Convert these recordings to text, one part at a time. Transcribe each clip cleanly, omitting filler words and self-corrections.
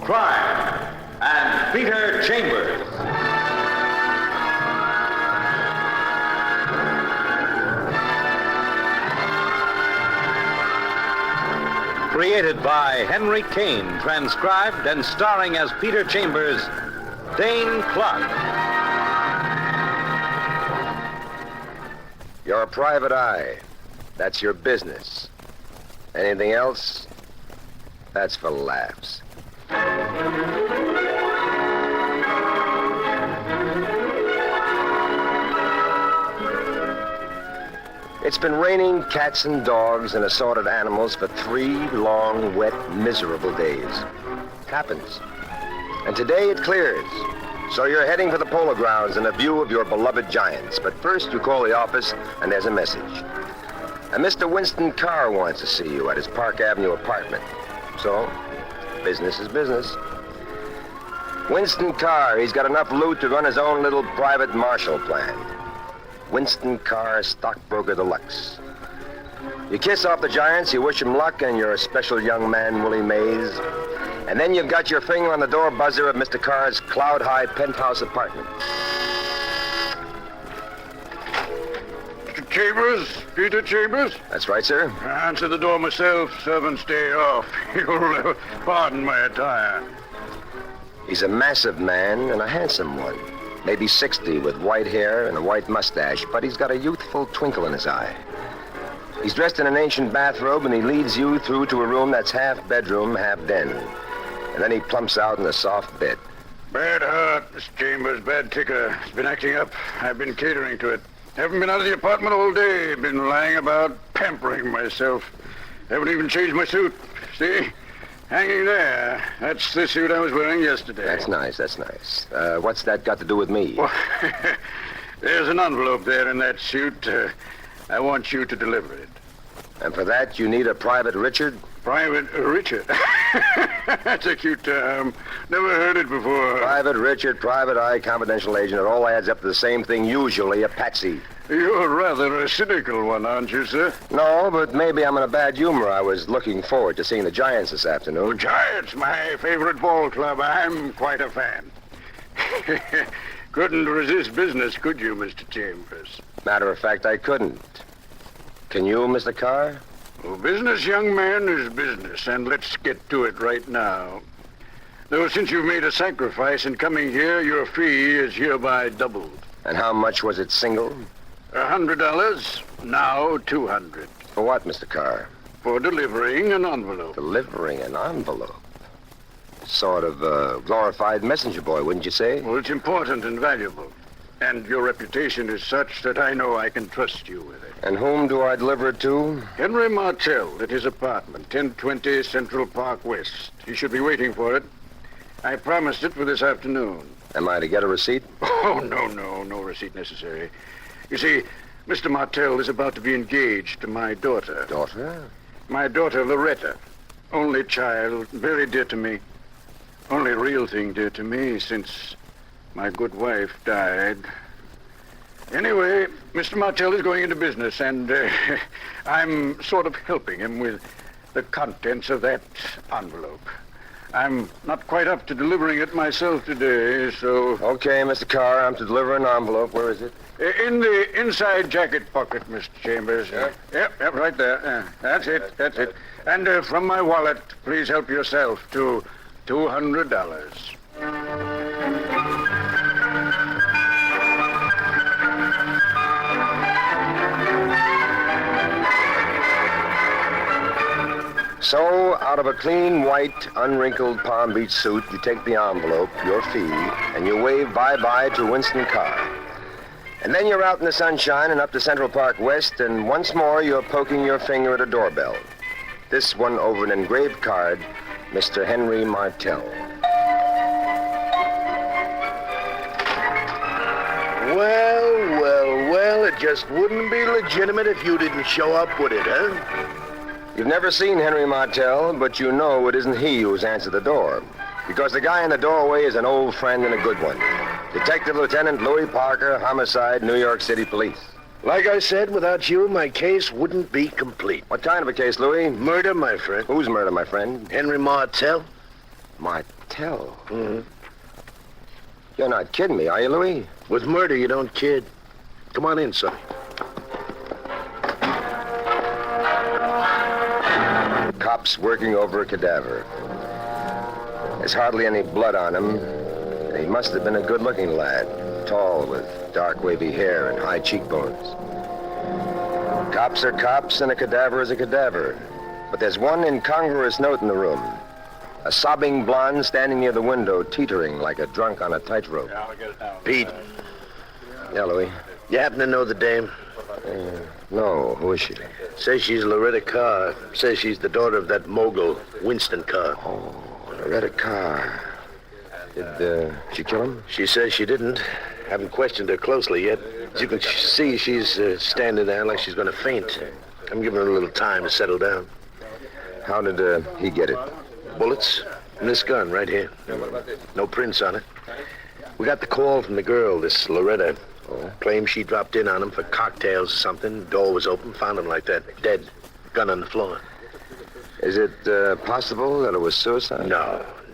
Crime and Peter Chambers. Created by Henry Kane, transcribed and starring as Peter Chambers, Dane Clark. You're a private eye. That's your business. Anything else? That's for laughs. It's been raining cats and dogs and assorted animals for 3 long, wet, miserable days. Happens. And today it clears. So you're heading for the polo grounds in a view of your beloved Giants. But first you call the office and there's a message. And Mr. Winston Carr wants to see you at his Park Avenue apartment. So, business is business. Winston Carr, he's got enough loot to run his own little private Marshall plan. Winston Carr, stockbroker deluxe. You kiss off the Giants, you wish him luck, and you're a special young man, Willie Mays. And then you've got your finger on the door buzzer of Mr. Carr's cloud-high penthouse apartment. Mr. Chambers? Peter Chambers? That's right, sir. I answer the door myself. Servants stay off. You'll pardon my attire. He's a massive man and a handsome one. Maybe 60 with white hair and a white mustache, but he's got a youthful twinkle in his eye. He's dressed in an ancient bathrobe, and he leads you through to a room that's half bedroom, half den. And then he plumps out in a soft bed. Bad heart, Mr. Chambers. Bad ticker. It's been acting up. I've been catering to it. Haven't been out of the apartment all day. Been lying about, pampering myself. Haven't even changed my suit. See? Hanging there. That's the suit I was wearing yesterday. That's nice, that's nice. What's that got to do with me? Well, there's an envelope there in that suit. I want you to deliver it. And for that, you need a Private Richard? Private Richard? That's a cute term. Never heard it before. Private Richard, private eye, confidential agent. It all adds up to the same thing, usually a patsy. You're rather a cynical one, aren't you, sir? No, but maybe I'm in a bad humor. I was looking forward to seeing the Giants this afternoon. Giants, my favorite ball club. I'm quite a fan. Couldn't resist business, could you, Mr. Chambers? Matter of fact, I couldn't. Can you, Mr. Carr? Well, business, young man, is business, and let's get to it right now. Though since you've made a sacrifice in coming here, your fee is hereby doubled. And how much was it single? $100, now $200. For what, Mr. Carr? For delivering an envelope. Delivering an envelope? Sort of a glorified messenger boy, wouldn't you say? Well, it's important and valuable. And your reputation is such that I know I can trust you with it. And whom do I deliver it to? Henry Martell at his apartment, 1020 Central Park West. He should be waiting for it. I promised it for this afternoon. Am I to get a receipt? Oh, no receipt necessary. You see, Mr. Martell is about to be engaged to my daughter. Daughter? My daughter, Loretta. Only child, very dear to me. Only real thing dear to me since my good wife died. Anyway, Mr. Martell is going into business, and I'm sort of helping him with the contents of that envelope. I'm not quite up to delivering it myself today, so... Okay, Mr. Carr, I'm to deliver an envelope. Where is it? In the inside jacket pocket, Mr. Chambers. Sure. Yep, right there. That's it. And from my wallet, please help yourself to $200. So, out of a clean, white, unwrinkled Palm Beach suit, you take the envelope, your fee, and you wave bye-bye to Winston Carr. And then you're out in the sunshine and up to Central Park West, and once more you're poking your finger at a doorbell. This one over an engraved card, Mr. Henry Martell. Well, it just wouldn't be legitimate if you didn't show up, would it, huh? You've never seen Henry Martell, but you know it isn't he who's answered the door. Because the guy in the doorway is an old friend and a good one. Detective Lieutenant Louis Parker, Homicide, New York City Police. Like I said, without you, my case wouldn't be complete. What kind of a case, Louis? Murder, my friend. Whose murder, my friend? Henry Martell. Martell? Mm-hmm. You're not kidding me, are you, Louis? With murder, you don't kid. Come on in, son. Cops working over a cadaver. There's hardly any blood on him. He must have been a good-looking lad, tall with dark wavy hair and high cheekbones. Cops are cops and a cadaver is a cadaver. But there's one incongruous note in the room. A sobbing blonde standing near the window, teetering like a drunk on a tightrope. Pete, Yeah, Louis? you happen to know the dame? No, who is she? Says she's Loretta Carr. Says she's the daughter of that mogul, Winston Carr. Oh, Loretta Carr. Did she kill him? She says she didn't. Haven't questioned her closely yet. As you can see, she's standing there like she's going to faint. I'm giving her a little time to settle down. How did he get it? Bullets in this gun right here. No prints on it. We got the call from the girl, this Loretta. Claims she dropped in on him for cocktails or something. Door was open, found him like that, dead. Gun on the floor. Is it possible that it was suicide?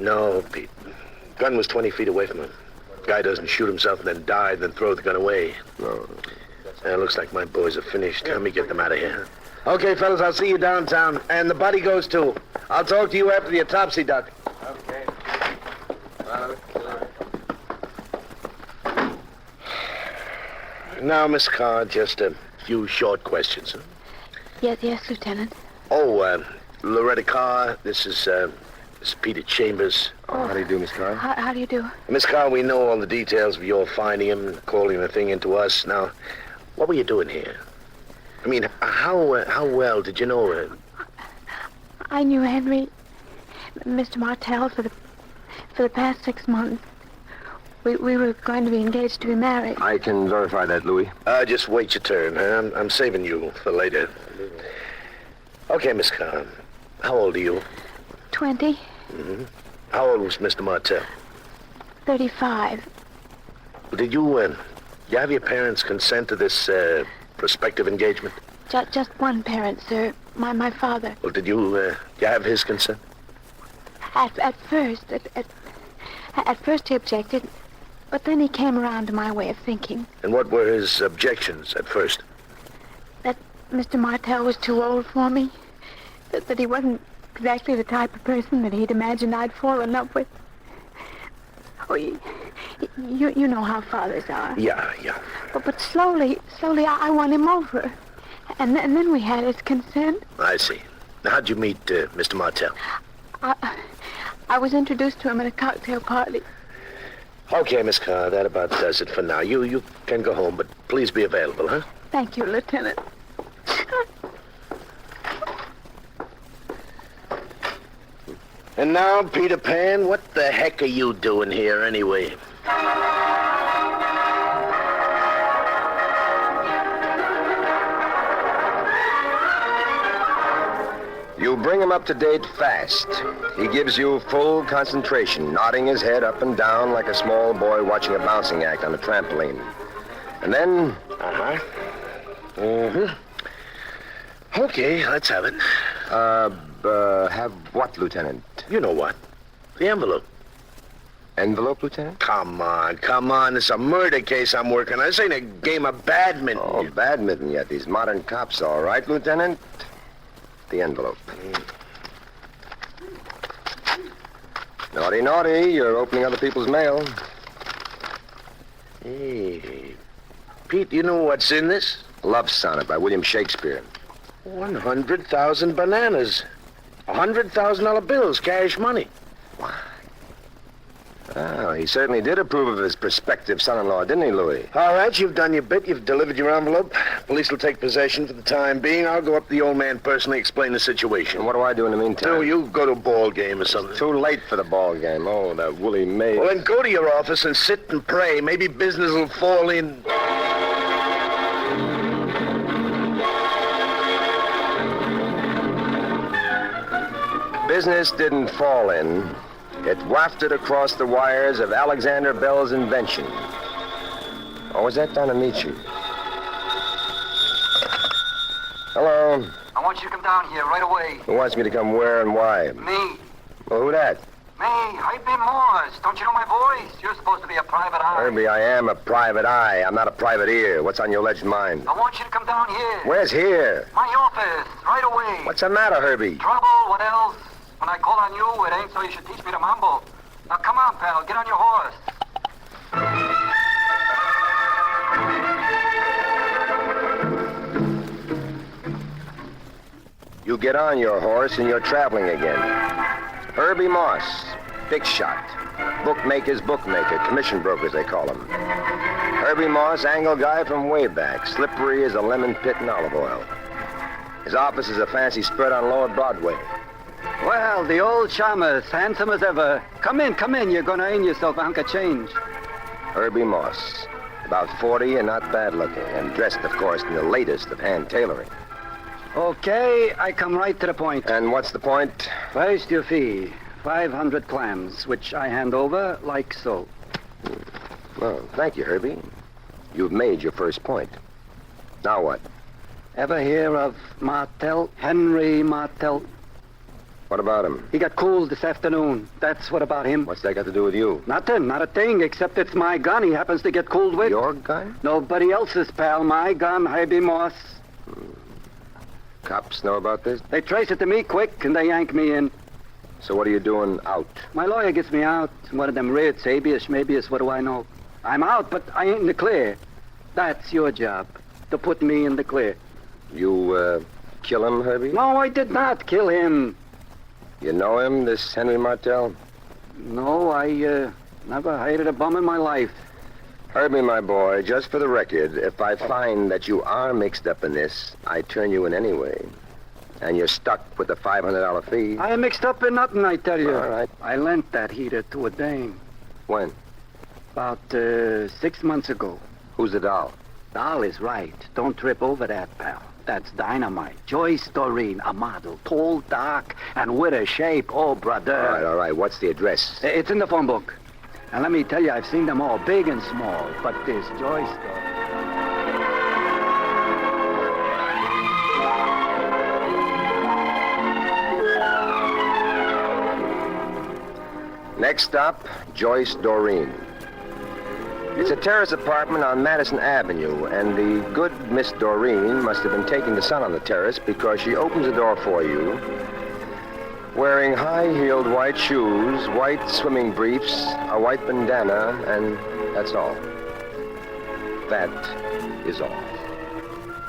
No, Pete. Gun was 20 feet away from him. Guy doesn't shoot himself and then die, then throw the gun away. No. Looks like my boys are finished. Let me get them out of here. Okay, fellas, I'll see you downtown. And the body goes, too. I'll talk to you after the autopsy, Doc. Okay. Now, Miss Carr, just a few short questions. Huh? Yes, Lieutenant. Oh, Loretta Carr, this is Peter Chambers. How do you do, Miss Carr? How do you do? Miss Carr, we know all the details of your finding him, calling the thing into us. Now, what were you doing here? I mean, how well did you know her? I knew Henry, Mr. Martell, for the past 6 months. We were going to be engaged to be married. I can verify that, Louis. Just wait your turn. Huh? I'm saving you for later. Okay, Miss Carr. How old are you? 20, Mm-hmm. How old was Mr. Martell? 35. Did you have your parents consent to this prospective engagement? Just one parent, sir. My father. Well, did you have his consent? At first he objected, but then he came around to my way of thinking. And what were his objections at first? That Mr. Martell was too old for me. That he wasn't exactly the type of person that he'd imagined I'd fall in love with. Oh, you know how fathers are. Yeah. But slowly, I won him over. And then we had his consent. I see. Now, how'd you meet Mr. Martell? I was introduced to him at a cocktail party. Okay, Miss Carr, that about does it for now. You can go home, but please be available, huh? Thank you, Lieutenant. And now, Peter Pan, what the heck are you doing here anyway? You bring him up to date fast. He gives you full concentration, nodding his head up and down like a small boy watching a bouncing act on a trampoline. And then... Okay, let's have it. Have what, Lieutenant? You know what? The envelope. Envelope, Lieutenant? Come on. It's a murder case I'm working on. This ain't a game of badminton. Oh, badminton yet. These modern cops, all right, Lieutenant? The envelope. Naughty, naughty. You're opening other people's mail. Hey, Pete, you know what's in this? Love Sonnet by William Shakespeare. 100,000 bananas. $100,000 bills, cash money. Oh, he certainly did approve of his prospective son-in-law, didn't he, Louis? All right, you've done your bit. You've delivered your envelope. Police will take possession for the time being. I'll go up to the old man personally, explain the situation. And what do I do in the meantime? No, you go to a ball game or something. Too late for the ball game. Oh, that woolly maid. Well, then go to your office and sit and pray. Maybe business will fall in. Business didn't fall in. It wafted across the wires of Alexander Bell's invention. Or was that Don Amici? Hello. I want you to come down here right away. Who wants me to come where and why? Me. Well, who that? Hey, I've been Morse. Don't you know my voice? You're supposed to be a private eye. Herbie, I am a private eye. I'm not a privateer. What's on your alleged mind? I want you to come down here. Where's here? My office, right away. What's the matter, Herbie? Trouble, what else? When I call on you, it ain't so you should teach me to mumble. Now come on, pal, get on your horse. You get on your horse and you're traveling again. Herbie Moss, big shot. Bookmaker's bookmaker, commission brokers they call him. Herbie Moss, angle guy from way back, slippery as a lemon pit in olive oil. His office is a fancy spread on Lower Broadway. Well, the old charmer's handsome as ever. Come in, you're gonna earn yourself a hunk of change. Herbie Moss, about 40 and not bad looking, and dressed, of course, in the latest of hand tailoring. Okay, I come right to the point. And what's the point? First, your fee. 500 clams, which I hand over like so. Well, thank you, Herbie. You've made your first point. Now what? Ever hear of Martel? Henry Martel? What about him? He got cooled this afternoon. That's what about him. What's that got to do with you? Nothing, not a thing, except it's my gun he happens to get cooled with. Your gun? Nobody else's, pal. My gun, Herbie Moss. Cops know about this? They trace it to me quick, and they yank me in. So what are you doing out? My lawyer gets me out. One of them writs, habeas, maybeas, what do I know? I'm out, but I ain't in the clear. That's your job, to put me in the clear. You, kill him, Herbie? No, I did not kill him. You know him, this Henry Martel? No, I, never hated a bum in my life. Herbie, my boy, just for the record, if I find that you are mixed up in this, I turn you in anyway. And you're stuck with the $500 fee. I am mixed up in nothing, I tell you. All right. I lent that heater to a dame. When? About, 6 months ago. Who's the doll? Doll is right. Don't trip over that, pal. That's dynamite. Joyce Doreen, a model. Tall, dark, and with a shape. Oh, brother. All right. What's the address? It's in the phone book. And let me tell you, I've seen them all, big and small. But this Joyce Doreen... Next stop, Joyce Doreen. It's a terrace apartment on Madison Avenue, and the good Miss Doreen must have been taking the sun on the terrace because she opens the door for you, wearing high-heeled white shoes, white swimming briefs, a white bandana, and that's all. That is all.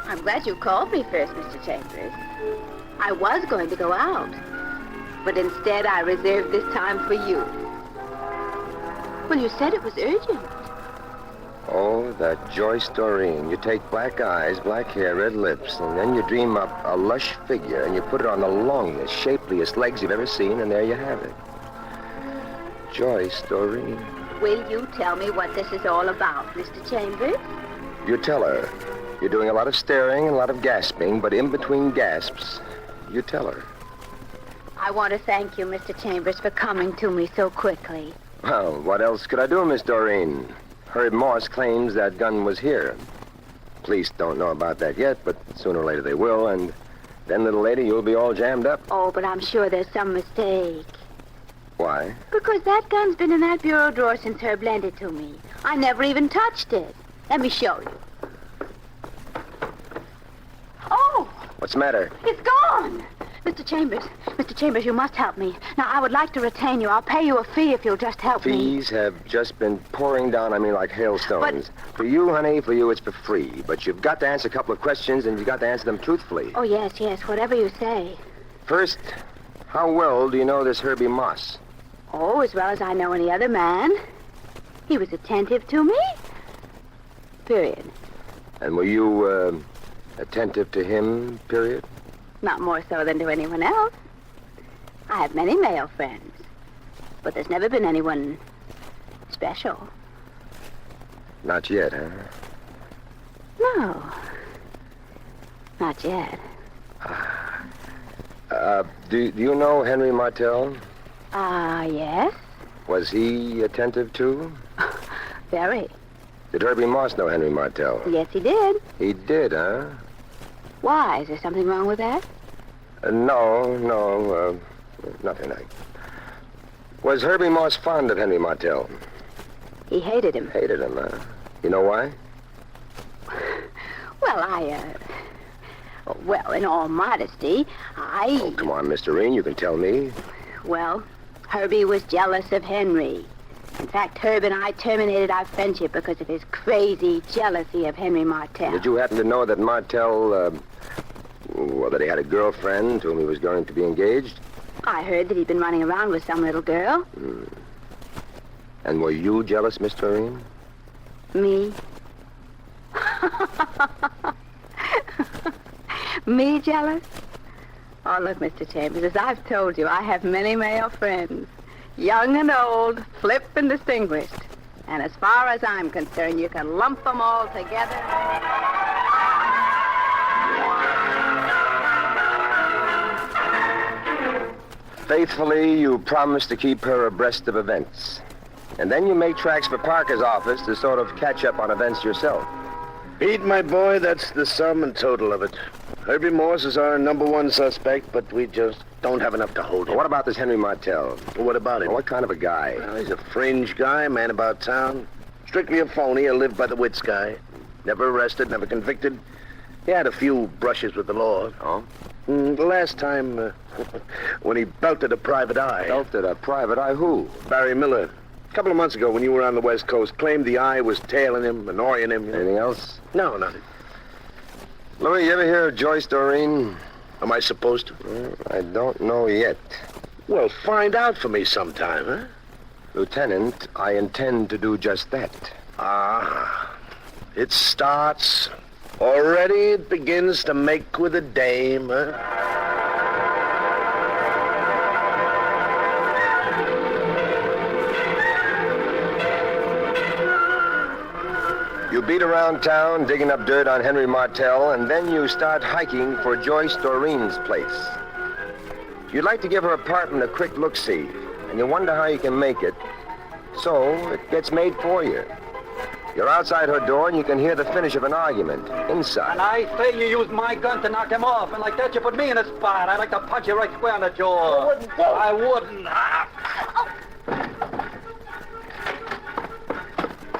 I'm glad you called me first, Mr. Chambers. I was going to go out, but instead I reserved this time for you. Well, you said it was urgent. Oh, that Joyce Doreen. You take black eyes, black hair, red lips, and then you dream up a lush figure, and you put it on the longest, shapeliest legs you've ever seen, and there you have it. Joyce Doreen. Will you tell me what this is all about, Mr. Chambers? You tell her. You're doing a lot of staring and a lot of gasping, but in between gasps, you tell her. I want to thank you, Mr. Chambers, for coming to me so quickly. Well, what else could I do, Miss Doreen? Herb Moss claims that gun was here. Police don't know about that yet, but sooner or later they will, and then, little lady, you'll be all jammed up. Oh, but I'm sure there's some mistake. Why? Because that gun's been in that bureau drawer since Herb lent it to me. I never even touched it. Let me show you. Oh! What's the matter? It's gone! Mr. Chambers, you must help me. Now, I would like to retain you. I'll pay you a fee if you'll just help me. Fees have just been pouring down on me like hailstones. But... For you, honey, for you, it's for free. But you've got to answer a couple of questions, and you've got to answer them truthfully. Oh, yes, whatever you say. First, how well do you know this Herbie Moss? Oh, as well as I know any other man. He was attentive to me. Period. And were you, attentive to him, period? Not more so than to anyone else. I have many male friends, but there's never been anyone special. Not yet, huh? No. Not yet. Do you know Henry Martel? Yes. Was he attentive too? Very. Did Herbie Moss know Henry Martel? Yes, he did. He did, huh? Why? Is there something wrong with that? No, nothing. Was Herbie Moss fond of Henry Martell? He hated him. Hated him, huh? You know why? Well, in all modesty, Oh, come on, Mr. Reen, you can tell me. Well, Herbie was jealous of Henry. In fact, Herb and I terminated our friendship because of his crazy jealousy of Henry Martell. Did you happen to know that Martell, that he had a girlfriend to whom he was going to be engaged? I heard that he'd been running around with some little girl. And were you jealous, Miss Doreen? Me? Me jealous? Oh, look, Mr. Chambers, as I've told you, I have many male friends. Young and old, flip and distinguished. And as far as I'm concerned, you can lump them all together. Faithfully, you promised to keep her abreast of events. And then you make tracks for Parker's office to sort of catch up on events yourself. Pete, my boy, that's the sum and total of it. Herbie Morse is our number one suspect, but we just don't have enough to hold him. What about this Henry Martell? What about him? What kind of a guy? Well, he's a fringe guy, man about town. Strictly a phony, a live by the wits guy. Never arrested, never convicted. He had a few brushes with the law. Oh? The last time, when he belted a private eye. Belted a private eye? Who? Barry Miller. A couple of months ago, when you were on the West Coast, claimed the eye was tailing him, annoying him. Anything else? No, nothing. Louis, you ever hear of Joyce Doreen? Am I supposed to? I don't know yet. Well, find out for me sometime, huh? Lieutenant, I intend to do just that. Ah, it starts. Already it begins to make with a dame, huh? You beat around town, digging up dirt on Henry Martell, and then you start hiking for Joyce Doreen's place. You'd like to give her apartment a quick look-see, and you wonder how you can make it. So it gets made for you. You're outside her door, and you can hear the finish of an argument inside. And I say you used my gun to knock him off, and like that you put me in a spot. I'd like to punch you right square in the jaw. I wouldn't. I wouldn't.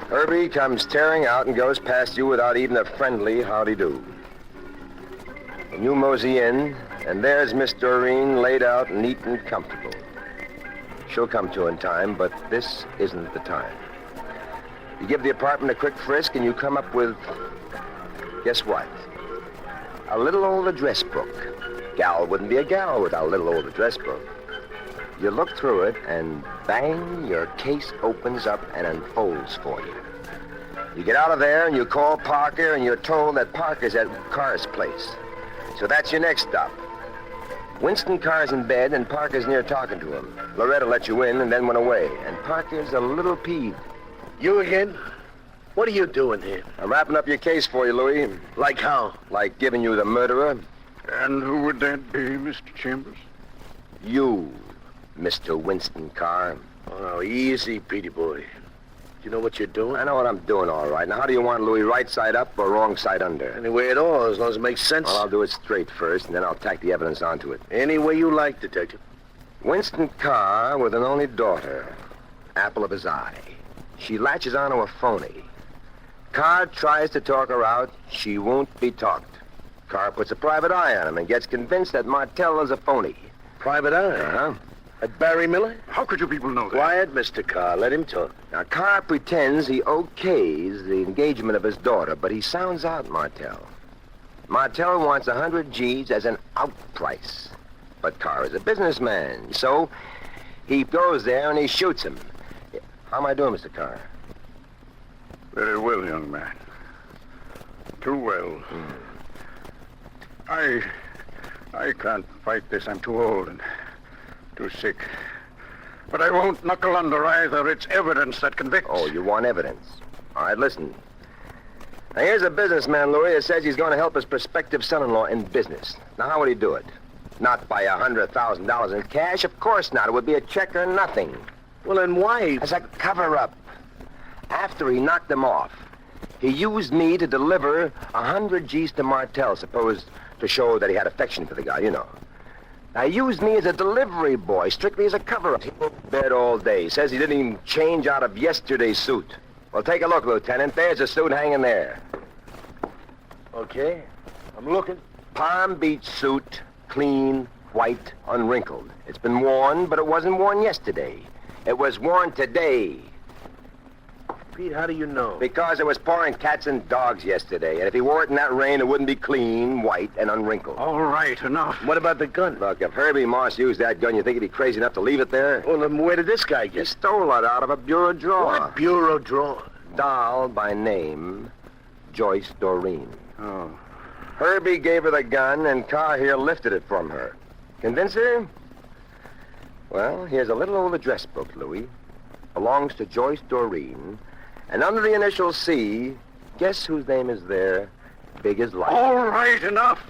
Herbie comes tearing out and goes past you without even a friendly howdy-do. And you mosey in, and there's Miss Doreen laid out neat and comfortable. She'll come to in time, but this isn't the time. You give the apartment a quick frisk, and you come up with, guess what? A little old address book. Gal wouldn't be a gal without a little old address book. You look through it, and bang, your case opens up and unfolds for you. You get out of there, and you call Parker, and you're told that Parker's at Carr's place. So that's your next stop. Winston Carr's in bed, and Parker's near talking to him. Loretta let you in and then went away, and Parker's a little peeved. You again? What are you doing here? I'm wrapping up your case for you, Louis. Like how? Like giving you the murderer. And who would that be, Mr. Chambers? You, Mr. Winston Carr. Oh, easy, Petey boy. You know what you're doing? I know what I'm doing, all right. Now, how do you want Louis, right side up or wrong side under? Any way at all, as long as it makes sense. Well, I'll do it straight first, and then I'll tack the evidence onto it. Any way you like, Detective. Winston Carr with an only daughter. Apple of his eye. She latches onto a phony. Carr tries to talk her out. She won't be talked. Carr puts a private eye on him and gets convinced that Martell is a phony. Private eye? Uh-huh. At Barry Miller? How could you people know that? Quiet, Mr. Carr. Let him talk. Now, Carr pretends he okays the engagement of his daughter, but he sounds out Martell. Martell wants 100 G's as an out price. But Carr is a businessman, so he goes there and he shoots him. How am I doing, Mr. Carr? Very well, young man. Too well. I can't fight this. I'm too old and too sick. But I won't knuckle under either. It's evidence that convicts. Oh, you want evidence? All right, listen. Now, here's a businessman, Louis, that says he's going to help his prospective son-in-law in business. Now, how would he do it? Not by $100,000 in cash? Of course not. It would be a check or nothing. Well, then why? As a cover-up. After he knocked him off, he used me to deliver 100 G's to Martell, supposed to show that he had affection for the guy, you know. Now, he used me as a delivery boy, strictly as a cover-up. He was in bed all day. Says he didn't even change out of yesterday's suit. Well, take a look, Lieutenant. There's a suit hanging there. Okay, I'm looking. Palm Beach suit, clean, white, unwrinkled. It's been worn, but it wasn't worn yesterday. It was worn today. Pete, how do you know? Because it was pouring cats and dogs yesterday. And if he wore it in that rain, it wouldn't be clean, white, and unwrinkled. All right, enough. What about the gun? Look, if Herbie Moss used that gun, you think he'd be crazy enough to leave it there? Well, then where did this guy He get? stole it out of a bureau drawer. What bureau drawer? Doll by name, Joyce Doreen. Oh. Herbie gave her the gun, and Carr here lifted it from her. Convince her? Well, here's a little old address book, Louis. Belongs to Joyce Doreen. And under the initial C, guess whose name is there? Big as life. All right, enough.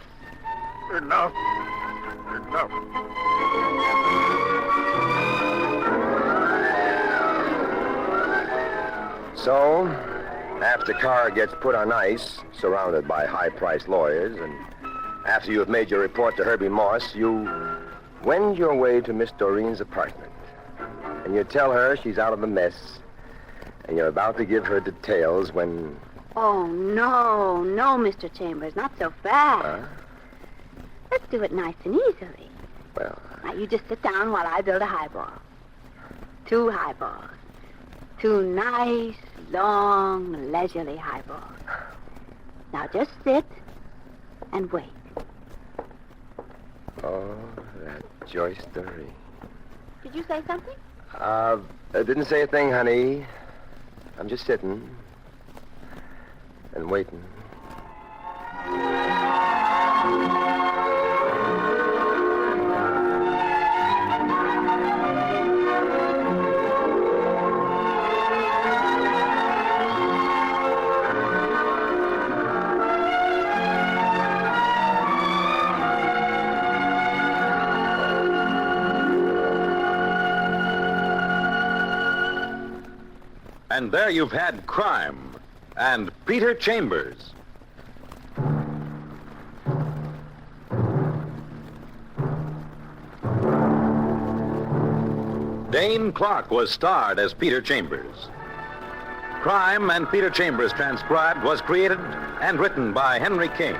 Enough. Enough. So, after Carr gets put on ice, surrounded by high-priced lawyers, and after you have made your report to Herbie Moss, you wend your way to Miss Doreen's apartment. And you tell her she's out of the mess, and you're about to give her details when... Oh, no, Mr. Chambers, not so fast. Let's do it nice and easily. Well... Now, you just sit down while I build a highball. 2 highballs. 2 nice, long, leisurely highballs. Now, just sit and wait. Oh, that Joyce Doreen. Did you say something? I didn't say a thing, honey. I'm just sitting and waiting. And there you've had Crime and Peter Chambers. Dane Clark was starred as Peter Chambers. Crime and Peter Chambers transcribed was created and written by Henry King.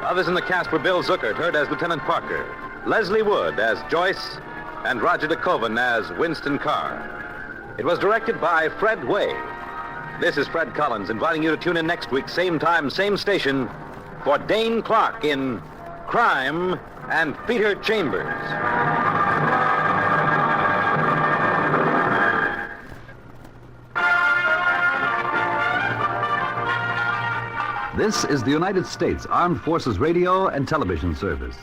Others in the cast were Bill Zuckert, heard as Lieutenant Parker, Leslie Wood as Joyce, and Roger DeKoven as Winston Carr. It was directed by Fred Way. This is Fred Collins inviting you to tune in next week, same time, same station, for Dane Clark in Crime and Peter Chambers. This is the United States Armed Forces Radio and Television Service.